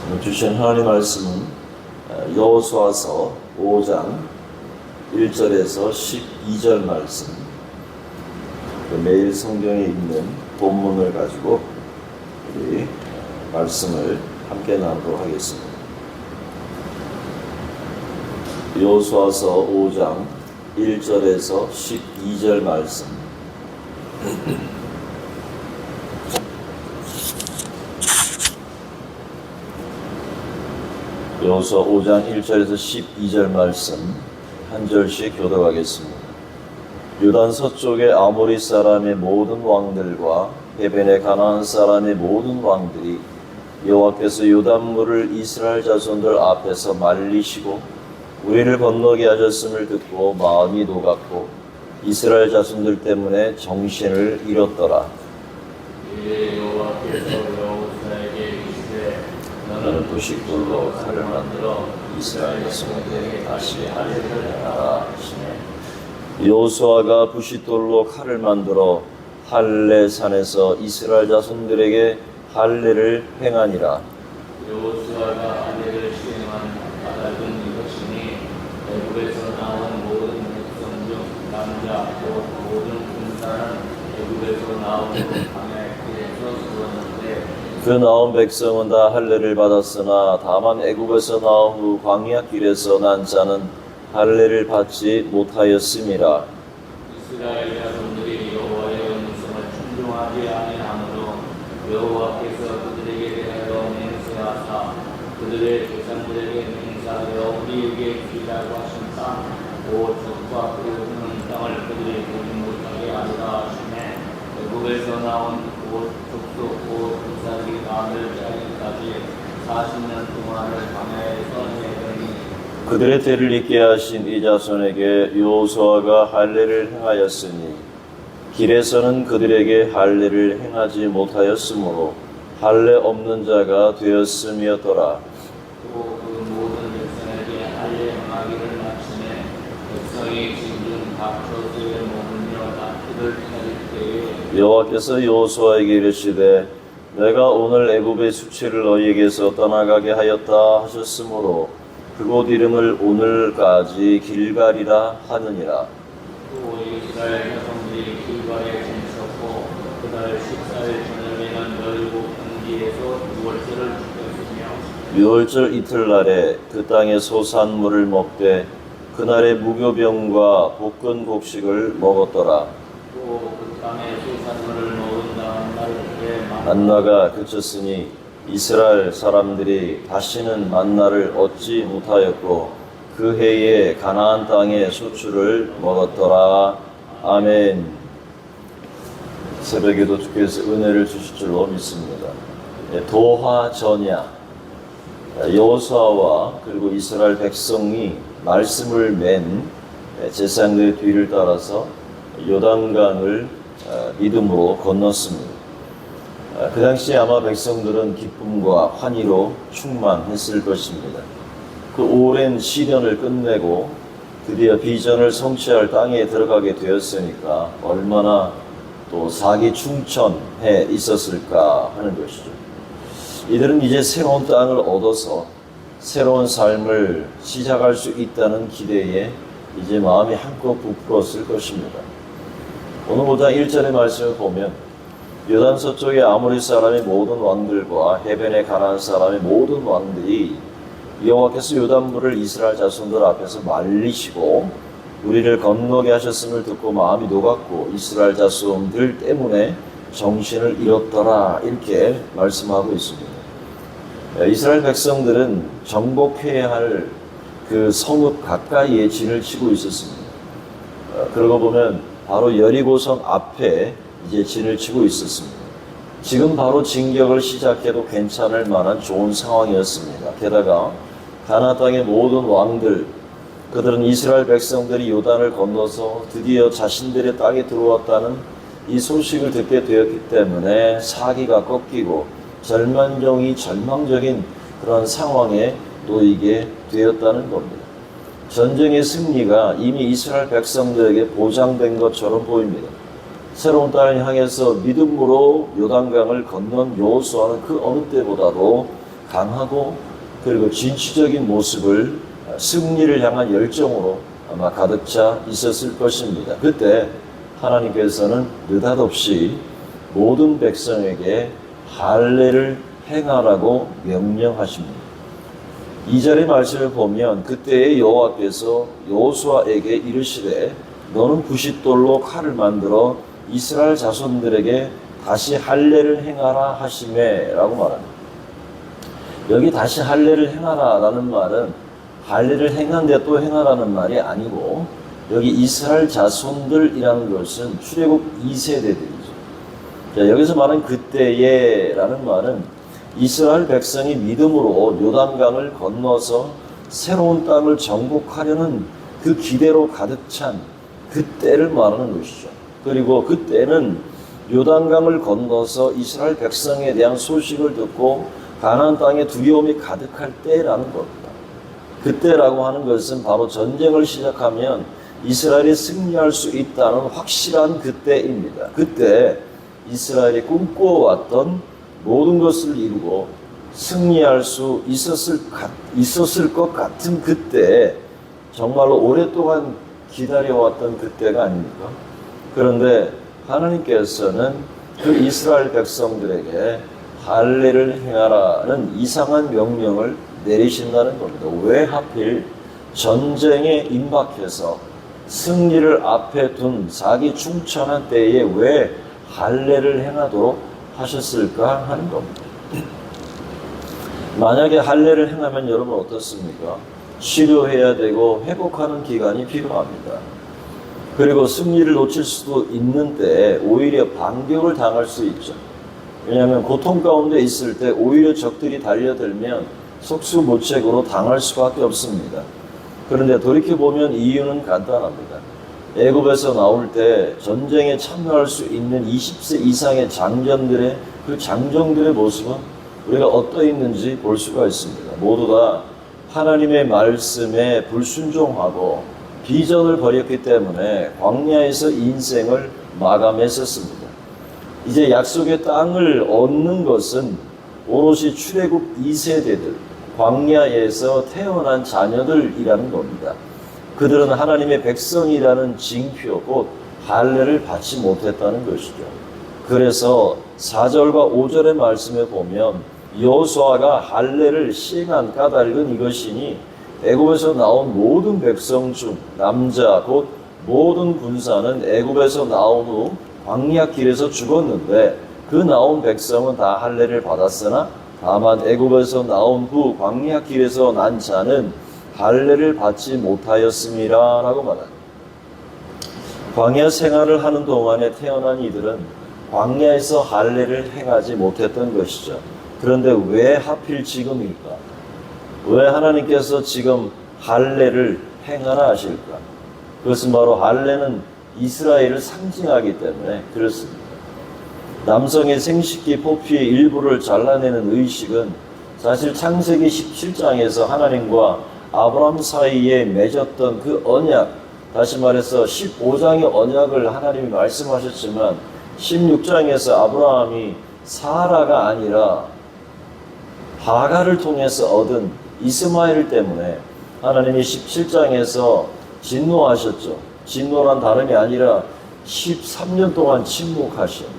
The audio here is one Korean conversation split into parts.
오늘 주신 하나님 말씀은 여호수아서 5장 1절에서 12절 말씀, 매일 성경에 있는 본문을 가지고 우리 말씀을 함께 나누도록 하겠습니다. 여호수아서 5장 1절에서 12절 말씀. 여호수아 5장 1절에서 12절 말씀 한 절씩 교독하겠습니다. 요단 서쪽의 아모리 사람의 모든 왕들과 해변의 가나안 사람의 모든 왕들이 여호와께서 요단물을 이스라엘 자손들 앞에서 말리시고 우리를 건너게 하셨음을 듣고 마음이 녹았고 이스라엘 자손들 때문에 정신을 잃었더라. 너는 부식돌로 칼을 만들어 이스라엘 자손에게 다시 할례를 행하라 하시네. 여호수아가 부식돌로 칼을 만들어 할례산에서 이스라엘 자손들에게 할례를 행하니라. 여호수아가 할례를 시행한 까닭은 이것이니 애굽에서 나온 모든 백성 중 남자 곧 모든 군사는 애굽에서 나온 광야 길에서 죽었는데 그 나온 백성은 다 할례를 받았으나 다만 애굽에서 나온 후 광야 길에서 난 자는 할례를 받지 못하였음이라. 이스라엘 자손들이 여호와의 음성을 순종하지 아니하므로 여호와께서 그들에게 대하여 맹세하사 그들의 조상들에게 맹세하여 우리에게 주라고 하신 땅 곧 적과 그 흐르는 땅을 그들이 보지 못하게 하리라 하시네. 애굽에서 나온 곧 족속 곧 군사들이 마음을 짜기까지 40년 동안을 광야에서 내더니 그들의 때를 잊게 하신 이 자손에게 여호수아가 할례를 행하였으니 길에서는 그들에게 할례를 행하지 못하였으므로 할례 없는 자가 되었음이었더라. 또 그 모든 백성에게 할례 행하기를 마치매 백성이 진중 각 처소에 머물며 다투를 차릴 때에 여호와께서 여호수아에게 이르시되 내가 오늘 애굽의 수치를 너희에게서 떠나가게 하였다 하셨으므로 그곳 이름을 오늘까지 길갈이라 하느니라. 또 이스라엘 자손들이 길갈에 진쳤고 그날 14일 저녁에는 넓고 평지에서 유월절을 지켰으며 유월절 이틀날에 그 땅의 소산물을 먹되 그날에 무교병과 볶은 곡식을 먹었더라. 또 그 땅의 소산물을 먹은 다음 날에 만나가 그쳤으니 이스라엘 사람들이 다시는 만나를 얻지 못하였고 그 해에 가나안 땅의 소출을 먹었더라. 아멘. 새벽에도 주께서 은혜를 주실 줄로 믿습니다. 도하 전야 여호수아와 그리고 이스라엘 백성이 말씀을 맨 제사장들의 뒤를 따라서 요단강을 믿음으로 건넜습니다. 그 당시에 아마 백성들은 기쁨과 환희로 충만했을 것입니다. 그 오랜 시련을 끝내고 드디어 비전을 성취할 땅에 들어가게 되었으니까 얼마나 또 사기충천해 있었을까 하는 것이죠. 이들은 이제 새로운 땅을 얻어서 새로운 삶을 시작할 수 있다는 기대에 이제 마음이 한껏 부풀었을 것입니다. 오늘 5장 1절의 말씀을 보면 요단 서쪽의 아모리 사람의 모든 왕들과 해변의 가나안 사람의 모든 왕들이 여호와께서 요단물을 이스라엘 자손들 앞에서 말리시고 우리를 건너게 하셨음을 듣고 마음이 녹았고 이스라엘 자손들 때문에 정신을 잃었더라 이렇게 말씀하고 있습니다. 이스라엘 백성들은 정복해야 할 그 성읍 가까이에 진을 치고 있었습니다. 그러고 보면 바로 여리고성 앞에 이제 진을 치고 있었습니다. 지금 바로 진격을 시작해도 괜찮을 만한 좋은 상황이었습니다. 게다가 가나안 땅의 모든 왕들, 그들은 이스라엘 백성들이 요단을 건너서 드디어 자신들의 땅에 들어왔다는 이 소식을 듣게 되었기 때문에 사기가 꺾이고 절망적인 그런 상황에 놓이게 되었다는 겁니다. 전쟁의 승리가 이미 이스라엘 백성들에게 보장된 것처럼 보입니다. 새로운 땅을 향해서 믿음으로 요단강을 건넌 여호수아는 그 어느 때보다도 강하고 그리고 진취적인 모습을 승리를 향한 열정으로 아마 가득 차 있었을 것입니다. 그때 하나님께서는 느닷없이 모든 백성에게 할례를 행하라고 명령하십니다. 2절의 말씀을 보면 그때의 여호와께서 여호수아에게 이르시되 너는 부싯돌로 칼을 만들어 이스라엘 자손들에게 다시 할례를 행하라 하시매 라고 말합니다. 여기 다시 할례를 행하라 라는 말은 할례를 행한데 또 행하라는 말이 아니고 여기 이스라엘 자손들이라는 것은 출애굽 2세대들이죠. 자, 여기서 말하는 그때에 라는 말은 이스라엘 백성이 믿음으로 요단강을 건너서 새로운 땅을 정복하려는 그 기대로 가득 찬 그때를 말하는 것이죠. 그리고 그때는 요단강을 건너서 이스라엘 백성에 대한 소식을 듣고 가나안 땅에 두려움이 가득할 때라는 겁니다. 그때라고 하는 것은 바로 전쟁을 시작하면 이스라엘이 승리할 수 있다는 확실한 그때입니다. 그때 이스라엘이 꿈꿔왔던 모든 것을 이루고 승리할 수 있었을 것 같은 그때, 정말로 오랫동안 기다려왔던 그때가 아닙니까? 그런데 하나님께서는 그 이스라엘 백성들에게 할례를 행하라는 이상한 명령을 내리신다는 겁니다. 왜 하필 전쟁에 임박해서 승리를 앞에 둔 자기 충천한 때에 왜 할례를 행하도록 하셨을까 하는 겁니다. 만약에 할례를 행하면 여러분 어떻습니까? 치료해야 되고 회복하는 기간이 필요합니다. 그리고 승리를 놓칠 수도 있는 때 오히려 반격을 당할 수 있죠. 왜냐하면 고통 가운데 있을 때 오히려 적들이 달려들면 속수무책으로 당할 수밖에 없습니다. 그런데 돌이켜보면 이유는 간단합니다. 애굽에서 나올 때 전쟁에 참여할 수 있는 20세 이상의 장전들의 그 장정들의 모습은 우리가 어떠했는지 볼 수가 있습니다. 모두 다 하나님의 말씀에 불순종하고 비전을 버렸기 때문에 광야에서 인생을 마감했었습니다. 이제 약속의 땅을 얻는 것은 오롯이 출애굽 2세대들, 광야에서 태어난 자녀들이라는 겁니다. 그들은 하나님의 백성이라는 징표, 곧 할례를 받지 못했다는 것이죠. 그래서 4절과 5절의 말씀에 보면 여호수아가 할례를 시행한 까닭은 이것이니 애굽에서 나온 모든 백성 중 남자 곧 모든 군사는 애굽에서 나온 후 광야길에서 죽었는데 그 나온 백성은 다 할례를 받았으나 다만 애굽에서 나온 후 광야길에서 난 자는 할례를 받지 못하였음이라 라고 말합니다. 광야 생활을 하는 동안에 태어난 이들은 광야에서 할례를 행하지 못했던 것이죠. 그런데 왜 하필 지금일까? 왜 하나님께서 지금 할례를 행하라 하실까? 그것은 바로 할례는 이스라엘을 상징하기 때문에 그렇습니다. 남성의 생식기 포피의 일부를 잘라내는 의식은 사실 창세기 17장에서 하나님과 아브라함 사이에 맺었던 그 언약, 다시 말해서 15장의 언약을 하나님이 말씀하셨지만 16장에서 아브라함이 사라가 아니라 하갈을 통해서 얻은 이스마엘 때문에 하나님이 17장에서 진노하셨죠. 진노란 다름이 아니라 13년 동안 침묵하십니다.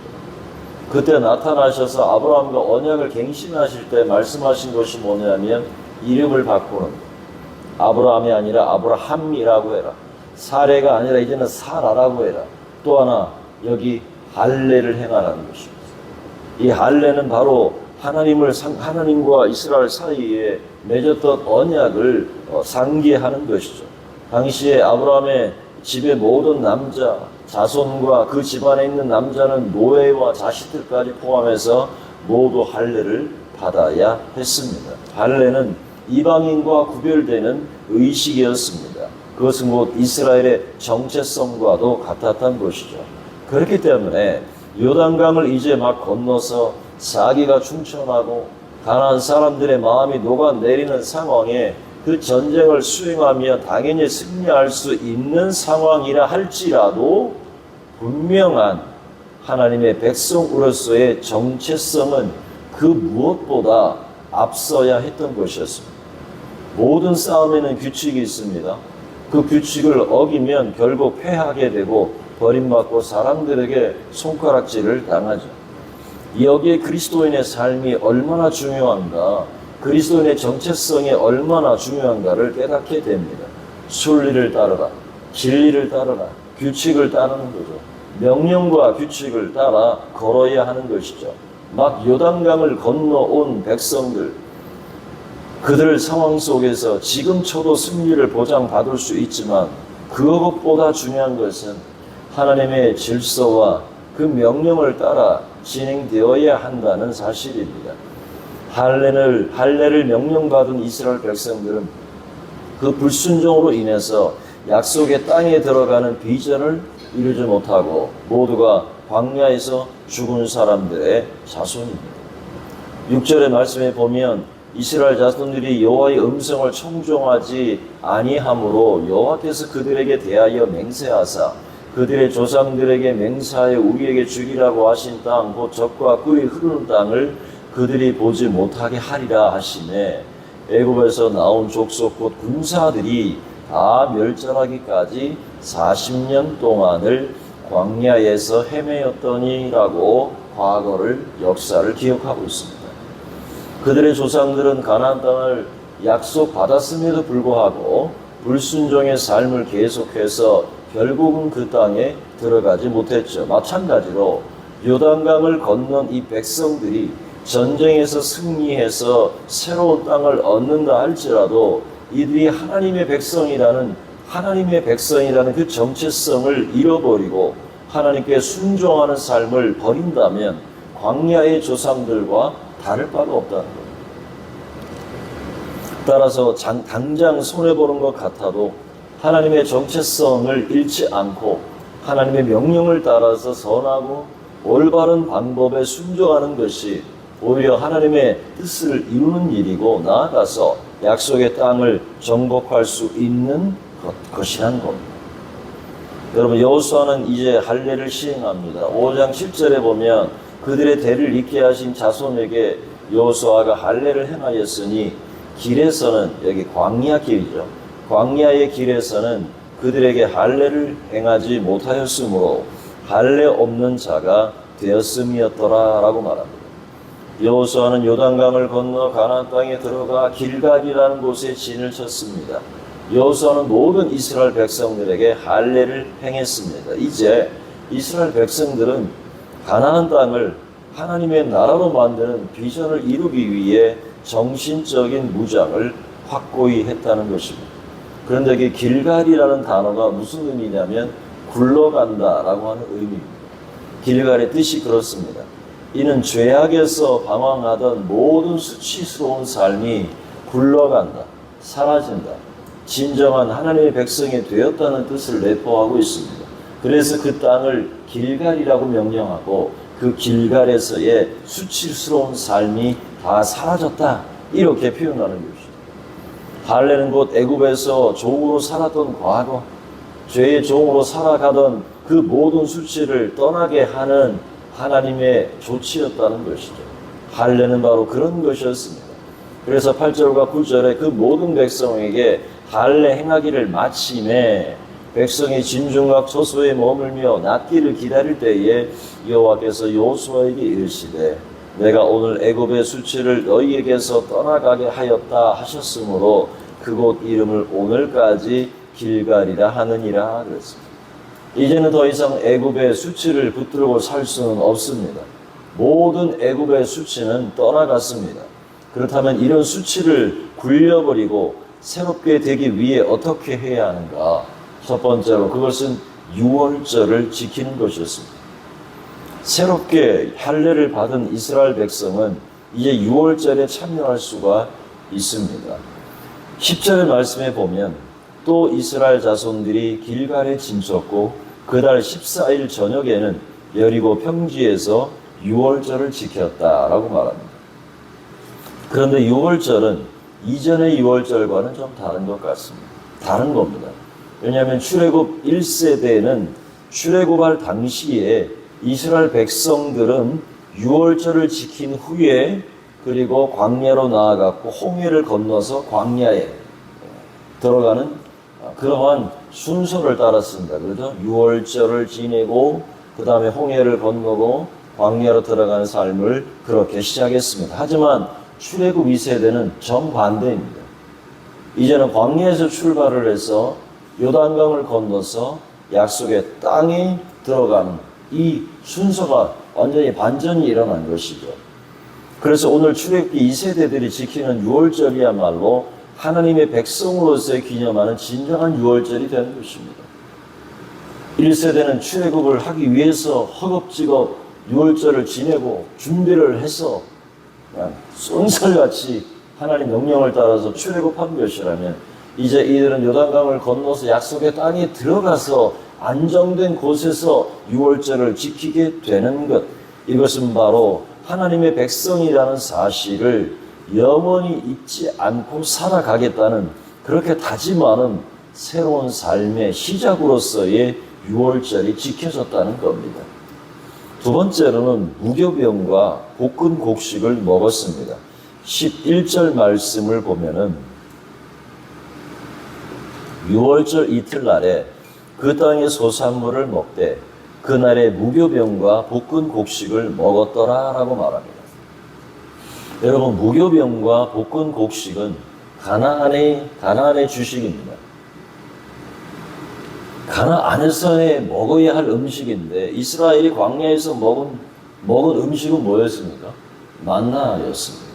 그때 나타나셔서 아브라함과 언약을 갱신하실 때 말씀하신 것이 뭐냐면 이름을 바꾸는, 아브라함이 아니라 아브라함이라고 해라. 사레가 아니라 이제는 사라라고 해라. 또 하나 여기 할례를 행하라는 것입니다. 이 할례는 바로 하나님과 이스라엘 사이에 맺었던 언약을 상기하는 것이죠. 당시에 아브라함의 집의 모든 남자, 자손과 그 집안에 있는 남자는 노예와 자식들까지 포함해서 모두 할례를 받아야 했습니다. 할례는 이방인과 구별되는 의식이었습니다. 그것은 곧 이스라엘의 정체성과도 같았던 것이죠. 그렇기 때문에 요단강을 이제 막 건너서 자기가 충천하고 가나안 사람들의 마음이 녹아내리는 상황에 그 전쟁을 수행하며 당연히 승리할 수 있는 상황이라 할지라도 분명한 하나님의 백성으로서의 정체성은 그 무엇보다 앞서야 했던 것이었습니다. 모든 싸움에는 규칙이 있습니다. 그 규칙을 어기면 결국 패하게 되고 버림받고 사람들에게 손가락질을 당하죠. 여기에 그리스도인의 삶이 얼마나 중요한가, 그리스도인의 정체성이 얼마나 중요한가를 깨닫게 됩니다. 순리를 따르라, 진리를 따르라, 규칙을 따르는 거죠. 명령과 규칙을 따라 걸어야 하는 것이죠. 막 요단강을 건너온 백성들, 그들 상황 속에서 지금처도 승리를 보장받을 수 있지만 그것보다 중요한 것은 하나님의 질서와 그 명령을 따라 진행되어야 한다는 사실입니다. 할례를 명령받은 이스라엘 백성들은 그 불순종으로 인해서 약속의 땅에 들어가는 비전을 이루지 못하고 모두가 광야에서 죽은 사람들의 자손입니다. 6절의 말씀에 보면 이스라엘 자손들이 여호와의 음성을 청종하지 아니함으로 여호와께서 그들에게 대하여 맹세하사 그들의 조상들에게 맹세하여 우리에게 주기라고 하신 땅 곧 젖과 꿀이 흐르는 땅을 그들이 보지 못하게 하리라 하시매 애굽에서 나온 족속 곧 군사들이 다 멸절하기까지 40년 동안을 광야에서 헤매었더니라고 과거를 역사를 기억하고 있습니다. 그들의 조상들은 가나안 땅을 약속받았음에도 불구하고 불순종의 삶을 계속해서 결국은 그 땅에 들어가지 못했죠. 마찬가지로 요단강을 건넌 이 백성들이 전쟁에서 승리해서 새로운 땅을 얻는다 할지라도 이들이 하나님의 백성이라는 그 정체성을 잃어버리고 하나님께 순종하는 삶을 버린다면 광야의 조상들과 다를 바가 없다는 겁니다. 따라서 당장 손해보는 것 같아도 하나님의 정체성을 잃지 않고 하나님의 명령을 따라서 선하고 올바른 방법에 순종하는 것이 오히려 하나님의 뜻을 이루는 일이고 나아가서 약속의 땅을 정복할 수 있는 것이란 겁니다. 여러분, 여호수아는 이제 할례를 시행합니다. 5장 7절에 보면 그들의 대를 잇게 하신 자손에게 여호수아가 할례를 행하였으니 길에서는, 여기 광야 길이죠, 광야의 길에서는 그들에게 할례를 행하지 못하였으므로 할례 없는 자가 되었음이었더라 라고 말합니다. 여호수아는 요단강을 건너 가나안 땅에 들어가 길갈이라는 곳에 진을 쳤습니다. 여호수아는 모든 이스라엘 백성들에게 할례를 행했습니다. 이제 이스라엘 백성들은 가나안 땅을 하나님의 나라로 만드는 비전을 이루기 위해 정신적인 무장을 확고히 했다는 것입니다. 그런데 이 길갈이라는 단어가 무슨 의미냐면 굴러간다라고 하는 의미입니다. 길갈의 뜻이 그렇습니다. 이는 죄악에서 방황하던 모든 수치스러운 삶이 굴러간다, 사라진다, 진정한 하나님의 백성이 되었다는 뜻을 내포하고 있습니다. 그래서 그 땅을 길갈이라고 명령하고 그 길갈에서의 수치스러운 삶이 다 사라졌다, 이렇게 표현하는 것이죠. 할례는 곧 애굽에서 종으로 살았던 과거, 죄의 종으로 살아가던 그 모든 수치를 떠나게 하는 하나님의 조치였다는 것이죠. 할례는 바로 그런 것이었습니다. 그래서 8절과 9절에 그 모든 백성에게 할례 행하기를 마침에 백성이 진중각 초소에 머물며 낫기를 기다릴 때에 여호와께서 여호수아에게 이르시되 내가 오늘 애굽의 수치를 너희에게서 떠나가게 하였다 하셨으므로 그곳 이름을 오늘까지 길갈이라 하느니라 그랬습니다. 이제는 더 이상 애굽의 수치를 붙들고 살 수는 없습니다. 모든 애굽의 수치는 떠나갔습니다. 그렇다면 이런 수치를 굴려버리고 새롭게 되기 위해 어떻게 해야 하는가? 첫 번째로 그것은 유월절을 지키는 것이었습니다. 새롭게 할례를 받은 이스라엘 백성은 이제 유월절에 참여할 수가 있습니다. 10절의 말씀에 보면 또 이스라엘 자손들이 길갈에 진쳤고 그달 14일 저녁에는 여리고 평지에서 유월절을 지켰다라고 말합니다. 그런데 유월절은 이전의 유월절과는 좀 다른 것 같습니다. 다른 겁니다. 왜냐하면 출애굽 1세대는 출애굽할 당시에 이스라엘 백성들은 유월절을 지킨 후에 그리고 광야로 나아갔고 홍해를 건너서 광야에 들어가는 그러한 순서를 따랐습니다. 그래서 유월절을 지내고 그 다음에 홍해를 건너고 광야로 들어가는 삶을 그렇게 시작했습니다. 하지만 출애굽 2세대는 정반대입니다. 이제는 광야에서 출발을 해서 요단강을 건너서 약속의 땅에 들어가는 이 순서가 완전히 반전이 일어난 것이죠. 그래서 오늘 출애굽기 2세대들이 지키는 유월절이야말로 하나님의 백성으로서의 기념하는 진정한 유월절이 되는 것입니다. 1세대는 출애굽을 하기 위해서 허겁지겁 유월절을 지내고 준비를 해서 그냥 쏜살같이 하나님 명령을 따라서 출애굽한 것이라면 이제 이들은 요단강을 건너서 약속의 땅에 들어가서 안정된 곳에서 유월절을 지키게 되는 것, 이것은 바로 하나님의 백성이라는 사실을 영원히 잊지 않고 살아가겠다는 그렇게 다짐하는 새로운 삶의 시작으로서의 유월절이 지켜졌다는 겁니다. 두 번째로는 무교병과 볶은 곡식을 먹었습니다. 11절 말씀을 보면은 유월절 이틀날에 그 땅의 소산물을 먹되 그날에 무교병과 볶은 곡식을 먹었더라라고 말합니다. 여러분, 무교병과 볶은 곡식은 가나안의 주식입니다. 가나안에서의 먹어야 할 음식인데 이스라엘이 광야에서 먹은 음식은 뭐였습니까? 만나였습니다.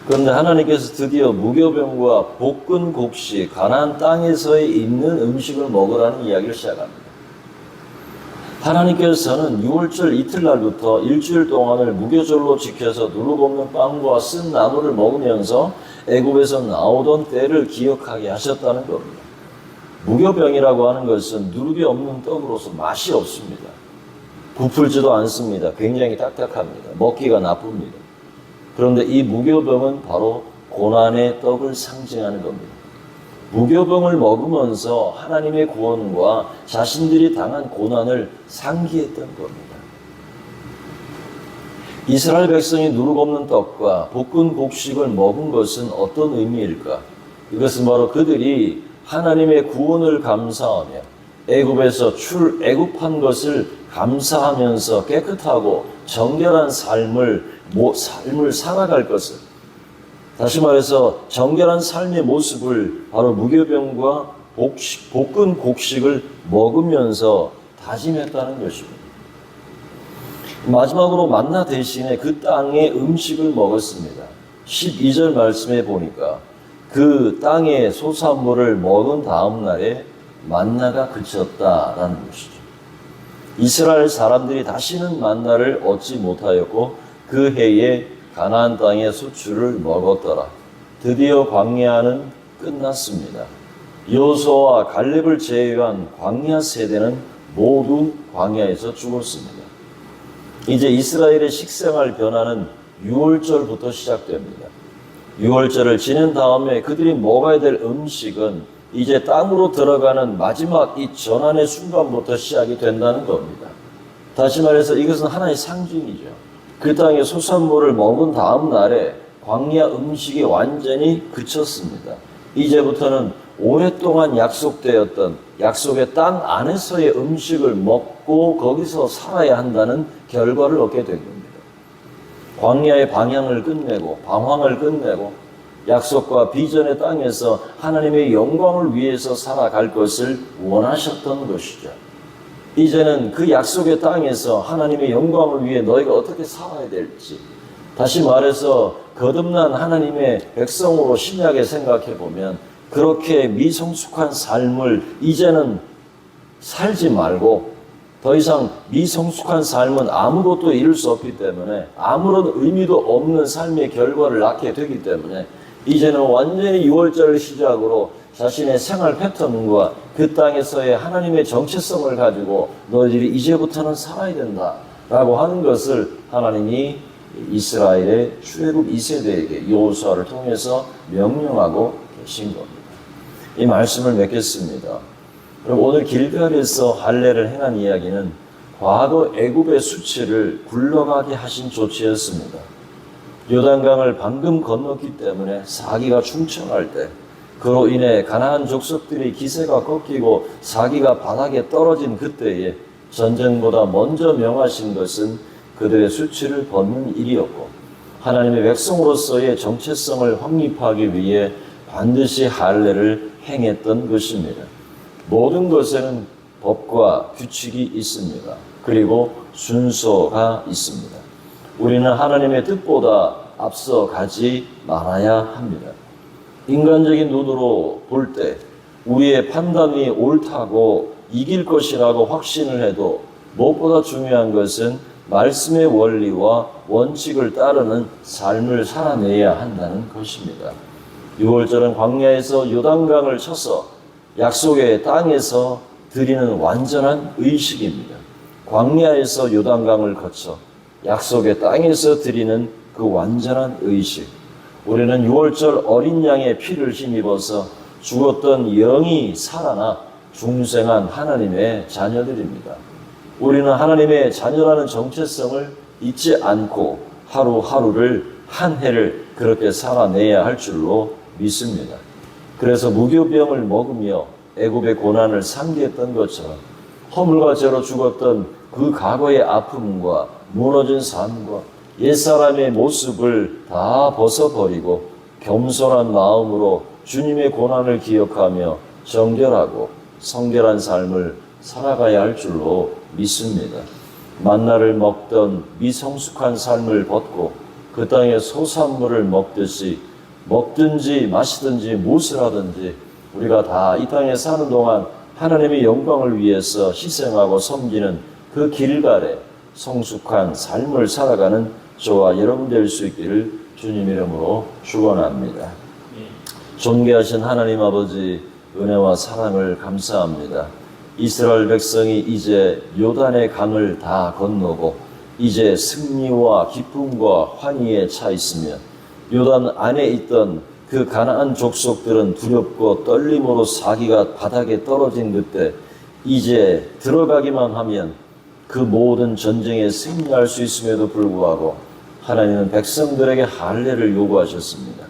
그런데 하나님께서 드디어 무교병과 볶은 곡식, 가나안 땅에서의 있는 음식을 먹으라는 이야기를 시작합니다. 하나님께서는 유월절 이틀날부터 일주일 동안을 무교절로 지켜서 누룩 없는 빵과 쓴 나물을 먹으면서 애굽에서 나오던 때를 기억하게 하셨다는 겁니다. 무교병이라고 하는 것은 누룩이 없는 떡으로서 맛이 없습니다. 부풀지도 않습니다. 굉장히 딱딱합니다. 먹기가 나쁩니다. 그런데 이 무교병은 바로 고난의 떡을 상징하는 겁니다. 무교병을 먹으면서 하나님의 구원과 자신들이 당한 고난을 상기했던 겁니다. 이스라엘 백성이 누룩 없는 떡과 볶은 곡식을 먹은 것은 어떤 의미일까? 이것은 바로 그들이 하나님의 구원을 감사하며 애굽에서 애굽한 것을 감사하면서 깨끗하고 정결한 삶을 살아갈 것을, 다시 말해서 정결한 삶의 모습을 바로 무교병과 볶은 곡식을 먹으면서 다짐했다는 것입니다. 마지막으로 만나 대신에 그 땅의 음식을 먹었습니다. 12절 말씀에 보니까 그 땅의 소산물을 먹은 다음 날에 만나가 그쳤다라는 것이죠. 이스라엘 사람들이 다시는 만나를 얻지 못하였고 그 해에 가나안 땅의 소출을 먹었더라. 드디어 광야는 끝났습니다. 여호수아와 갈렙을 제외한 광야 세대는 모두 광야에서 죽었습니다. 이제 이스라엘의 식생활 변화는 유월절부터 시작됩니다. 유월절을 지낸 다음에 그들이 먹어야 될 음식은 이제 땅으로 들어가는 마지막 이 전환의 순간부터 시작이 된다는 겁니다. 다시 말해서 이것은 하나의 상징이죠. 그 땅의 소산물을 먹은 다음 날에 광야 음식이 완전히 그쳤습니다. 이제부터는 오랫동안 약속되었던 약속의 땅 안에서의 음식을 먹고 거기서 살아야 한다는 결과를 얻게 된 겁니다. 광야의 방향을 끝내고 방황을 끝내고 약속과 비전의 땅에서 하나님의 영광을 위해서 살아갈 것을 원하셨던 것이죠. 이제는 그 약속의 땅에서 하나님의 영광을 위해 너희가 어떻게 살아야 될지, 다시 말해서 거듭난 하나님의 백성으로 신약에 생각해 보면 그렇게 미성숙한 삶을 이제는 살지 말고, 더 이상 미성숙한 삶은 아무것도 이룰 수 없기 때문에 아무런 의미도 없는 삶의 결과를 낳게 되기 때문에 이제는 완전히 유월절을 시작으로 자신의 생활 패턴과 그 땅에서의 하나님의 정체성을 가지고 너희들이 이제부터는 살아야 된다라고 하는 것을 하나님이 이스라엘의 출애굽 2세대에게 여호수아를 통해서 명령하고 계신 겁니다. 이 말씀을 맺겠습니다. 그럼 오늘 길갈에서 할례를 행한 이야기는 과거 애굽의 수치를 굴러가게 하신 조치였습니다. 요단강을 방금 건넜기 때문에 사기가 충천할 때, 그로 인해 가나안 족속들이 기세가 꺾이고 사기가 바닥에 떨어진 그때에 전쟁보다 먼저 명하신 것은 그들의 수치를 벗는 일이었고, 하나님의 백성으로서의 정체성을 확립하기 위해 반드시 할례를 행했던 것입니다. 모든 것에는 법과 규칙이 있습니다. 그리고 순서가 있습니다. 우리는 하나님의 뜻보다 앞서 가지 말아야 합니다. 인간적인 눈으로 볼 때 우리의 판단이 옳다고 이길 것이라고 확신을 해도 무엇보다 중요한 것은 말씀의 원리와 원칙을 따르는 삶을 살아내야 한다는 것입니다. 6월절은 광야에서 요단강을 쳐서 약속의 땅에서 드리는 완전한 의식입니다. 광야에서 요단강을 거쳐 약속의 땅에서 드리는 그 완전한 의식. 우리는 6월절 어린 양의 피를 힘입어서 죽었던 영이 살아나 중생한 하나님의 자녀들입니다. 우리는 하나님의 자녀라는 정체성을 잊지 않고 하루하루를 한 해를 그렇게 살아내야 할 줄로 믿습니다. 그래서 무교병을 먹으며 애굽의 고난을 상기했던 것처럼 허물과 죄로 죽었던 그 과거의 아픔과 무너진 삶과 옛사람의 모습을 다 벗어버리고 겸손한 마음으로 주님의 고난을 기억하며 정결하고 성결한 삶을 살아가야 할 줄로 믿습니다. 만나를 먹던 미성숙한 삶을 벗고 그 땅의 소산물을 먹듯이 먹든지 마시든지 무엇을 하든지 우리가 다 이 땅에 사는 동안 하나님의 영광을 위해서 희생하고 섬기는 그 길갈에 성숙한 삶을 살아가는 저와 여러분 될 수 있기를 주님 이름으로 축원합니다. 존귀하신 하나님 아버지, 은혜와 사랑을 감사합니다. 이스라엘 백성이 이제 요단의 강을 다 건너고 이제 승리와 기쁨과 환희에 차 있으며 요단 안에 있던 그 가나안 족속들은 두렵고 떨림으로 사기가 바닥에 떨어진 그때 이제 들어가기만 하면 그 모든 전쟁에 승리할 수 있음에도 불구하고 하나님은 백성들에게 할례를 요구하셨습니다.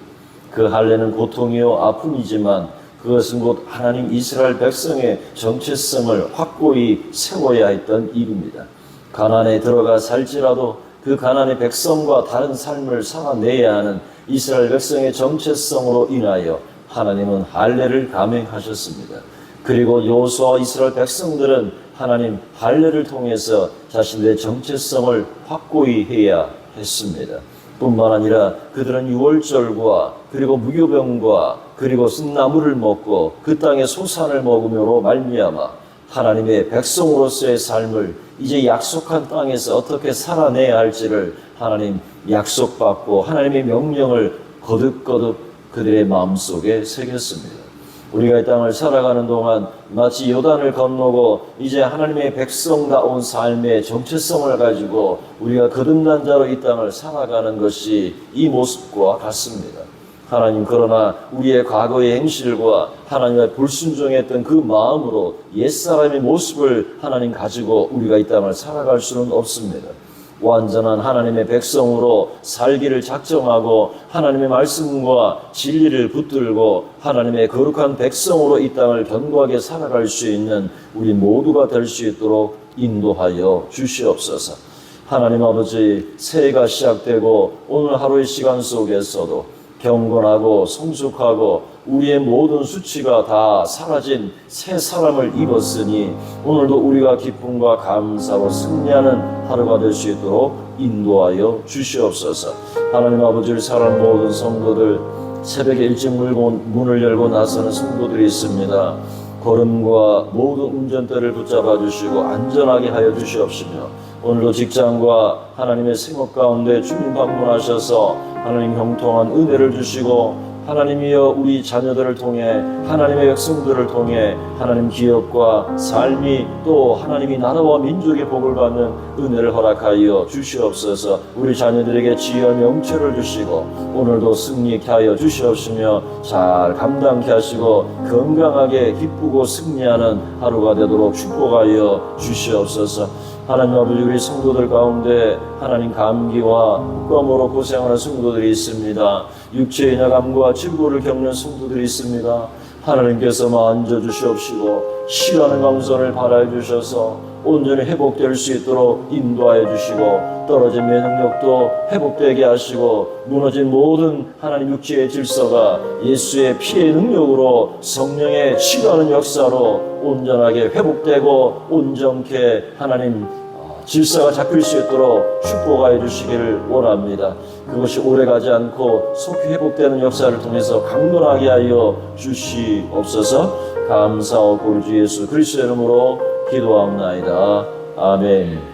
그 할례는 고통이요 아픔이지만 그것은 곧 하나님 이스라엘 백성의 정체성을 확고히 세워야 했던 일입니다. 가나안에 들어가 살지라도 그 가나안의 백성과 다른 삶을 살아내야 하는 이스라엘 백성의 정체성으로 인하여 하나님은 할례를 감행하셨습니다. 그리고 여호수아와 이스라엘 백성들은 하나님 할례를 통해서 자신들의 정체성을 확고히 해야 했습니다. 뿐만 아니라 그들은 유월절과 그리고 무교병과 그리고 쓴나물을 먹고 그 땅의 소산을 먹음으로 말미암아 하나님의 백성으로서의 삶을 이제 약속한 땅에서 어떻게 살아내야 할지를 하나님 약속받고 하나님의 명령을 거듭거듭 그들의 마음속에 새겼습니다. 우리가 이 땅을 살아가는 동안 마치 요단을 건너고 이제 하나님의 백성다운 삶의 정체성을 가지고 우리가 거듭난 자로 이 땅을 살아가는 것이 이 모습과 같습니다. 하나님, 그러나 우리의 과거의 행실과 하나님의 불순종했던 그 마음으로 옛사람의 모습을 하나님 가지고 우리가 이 땅을 살아갈 수는 없습니다. 완전한 하나님의 백성으로 살기를 작정하고 하나님의 말씀과 진리를 붙들고 하나님의 거룩한 백성으로 이 땅을 견고하게 살아갈 수 있는 우리 모두가 될 수 있도록 인도하여 주시옵소서. 하나님 아버지, 새해가 시작되고 오늘 하루의 시간 속에서도 경건하고 성숙하고 우리의 모든 수치가 다 사라진 새 사람을 입었으니 오늘도 우리가 기쁨과 감사로 승리하는 하루가 될 수 있도록 인도하여 주시옵소서. 하나님 아버지를 사랑하는 모든 성도들, 새벽에 일찍 문을 열고 나서는 성도들이 있습니다. 걸음과 모든 운전대를 붙잡아 주시고 안전하게 하여 주시옵시며 오늘도 직장과 하나님의 생업 가운데 주님 방문하셔서 하나님 형통한 은혜를 주시고 하나님이여 우리 자녀들을 통해 하나님의 백성들을 통해 하나님 기업과 삶이 또 하나님이 나라와 민족의 복을 받는 은혜를 허락하여 주시옵소서. 우리 자녀들에게 지혜와 명철을 주시고 오늘도 승리케 하여 주시옵시며 잘 감당케 하시고 건강하게 기쁘고 승리하는 하루가 되도록 축복하여 주시옵소서. 하나님 아버지, 우리 성도들 가운데 하나님 감기와 독감으로 고생하는 성도들이 있습니다. 육체의 약함과 질고를 겪는 성도들이 있습니다. 하나님께서 만져주시옵시고 시간의 감선을 발하여 주셔서 온전히 회복될 수 있도록 인도하여 주시고, 떨어진 면역력도 회복되게 하시고, 무너진 모든 하나님 육체의 질서가 예수의 피의 능력으로 성령의 치료하는 역사로 온전하게 회복되고 온전케 하나님 질서가 잡힐 수 있도록 축복하여 주시기를 원합니다. 그것이 오래가지 않고 속히 회복되는 역사를 통해서 강건하게 하여 주시옵소서. 감사하고 우리 주 예수 그리스도의 이름으로 기도하옵나이다. 아멘.